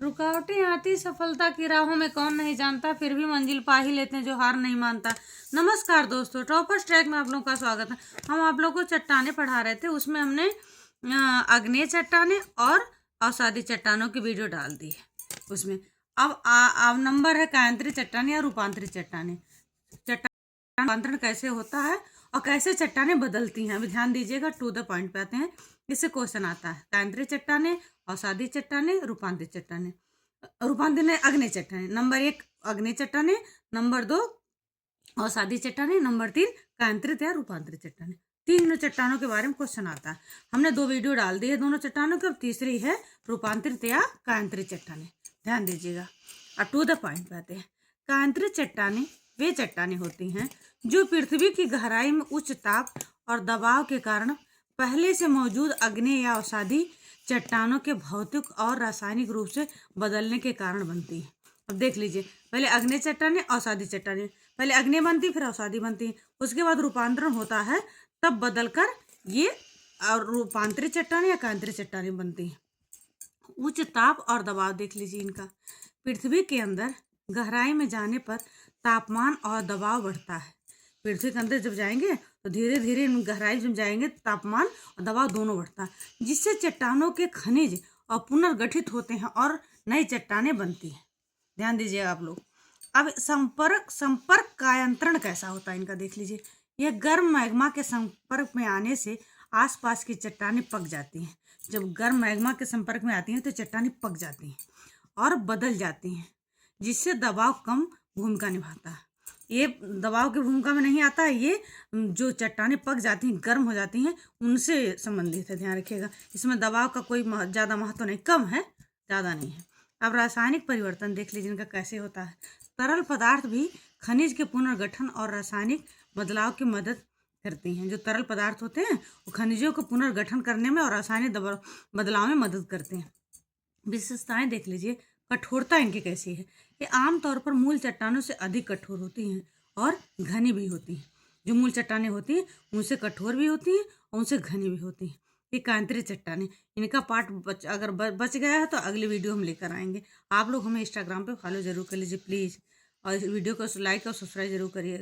रुकावटें आती सफलता की राहों में, कौन नहीं जानता, फिर भी मंजिल पा ही लेते हैं जो हार नहीं मानता। नमस्कार दोस्तों, टॉपर्स ट्रैक में आप लोगों का स्वागत है। हम आप लोगों को चट्टाने पढ़ा रहे थे, उसमें हमने आग्नेय चट्टाने और अवसादी चट्टानों की वीडियो डाल दी है उसमें। अब नंबर है कायांतरित चट्टाने या रूपांतरित चट्टाने। चट्टान रूपांतरण कैसे होता है और कैसे चट्टाने बदलती हैं, अभी ध्यान दीजिएगा। टू द पॉइंट पे आते हैं। इससे क्वेश्चन आता है कायांतरित चट्टाने, अवसादी चट्टाने, रूपांतरित चट्टाने। रूपांतरित आग्नेय चट्टाने, नंबर 1 आग्नेय चट्टाने, नंबर 2 अवसादी चट्टाने, नंबर 3 कायांतरित या रूपांतरित चट्टाने। तीन चट्टानों के बारे में क्वेश्चन आता है। हमने 2 वीडियो डाल दी है दोनों चट्टानों की। अब तीसरी है रूपांतरित या कायांतरित चट्टाने, ध्यान दीजिएगा। अब टू द पॉइंट पे आते हैं। कायांतरित चट्टाने वे चट्टाने होती हैं जो पृथ्वी की गहराई में उच्च ताप और दबाव के कारण पहले से मौजूद आग्नेय या अवसादी चट्टानों के भौतिक और रासायनिक रूप से बदलने के कारण बनती है। अब देख लीजिए, पहले आग्नेय चट्टाने, अवसादी चट्टाने, पहले आग्नेय बनती फिर अवसादी बनती है, उसके बाद रूपांतरण होता है, तब बदलकर ये रूपांतरित चट्टाने या कायांतरित चट्टाने बनती है। उच्च ताप और दबाव देख लीजिए इनका। पृथ्वी के अंदर गहराई में जाने पर तापमान और दबाव बढ़ता है। पृथ्वी के अंदर जब जाएंगे तो धीरे धीरे गहराई जब जाएंगे तापमान और दबाव दोनों बढ़ता है, जिससे चट्टानों के खनिज और पुनर्गठित होते हैं और नई चट्टानें बनती हैं। ध्यान दीजिएगा आप लोग। अब संपर्क कायांतरण कैसा होता है इनका देख लीजिए। यह गर्म मैग्मा के संपर्क में आने से आसपास की चट्टानें पक जाती हैं। जब गर्म मैग्मा के संपर्क में आती हैं तो चट्टानें पक जाती हैं और बदल जाती हैं, जिससे दबाव कम भूमिका निभाता है। ये दबाव की भूमिका में नहीं आता है, ये जो चट्टानें पक जाती हैं, गर्म हो जाती हैं, उनसे संबंधित है। ध्यान रखिएगा, इसमें दबाव का कोई ज़्यादा महत्व नहीं, कम है, ज़्यादा नहीं है। अब रासायनिक परिवर्तन देख लीजिए इनका कैसे होता है। तरल पदार्थ भी खनिज के पुनर्गठन और रासायनिक बदलाव की मदद करती हैं। जो तरल पदार्थ होते हैं वो खनिजों को पुनर्गठन करने में और रासायनिक बदलाव में मदद करते हैं। विशेषताएं देख लीजिए। कठोरता इनकी कैसी है। ये आमतौर पर मूल चट्टानों से अधिक कठोर होती हैं और घनी भी होती हैं। जो मूल चट्टानें होती हैं उनसे कठोर भी होती हैं और उनसे घनी भी होती हैं। ये कायांतरित चट्टानें, इनका पार्ट अगर बच गया है तो अगली वीडियो हम लेकर आएंगे। आप लोग हमें इंस्टाग्राम पे फॉलो जरूर कर लीजिए प्लीज़, और इस वीडियो को लाइक और सब्सक्राइब जरूर करिए।